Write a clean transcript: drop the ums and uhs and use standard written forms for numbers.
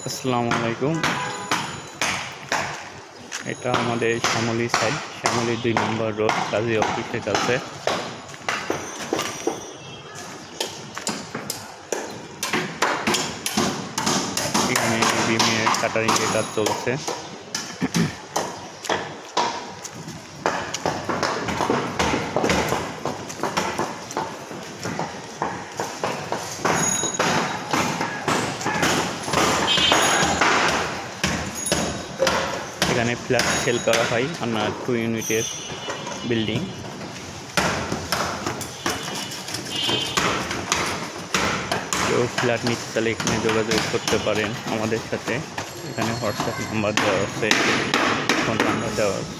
আসসালামু আলাইকুম। এটা আমাদের শ্যামলী সাইড, শ্যামলী ২ নম্বর রোড, কাজী অফিসের কাছে। এখানে বিমের কাটারিংয়ের কাজ চলছে। এখানে ফ্ল্যাট সেল করা হয়, আপনার 2 ইউনিটের বিল্ডিং। কেউ ফ্ল্যাট নিতে চাইলে এখানে যোগাযোগ করতে পারেন আমাদের সাথে। এখানে হোয়াটসঅ্যাপ নাম্বার দেওয়া আছে, ফোন নাম্বার দেওয়া আছে।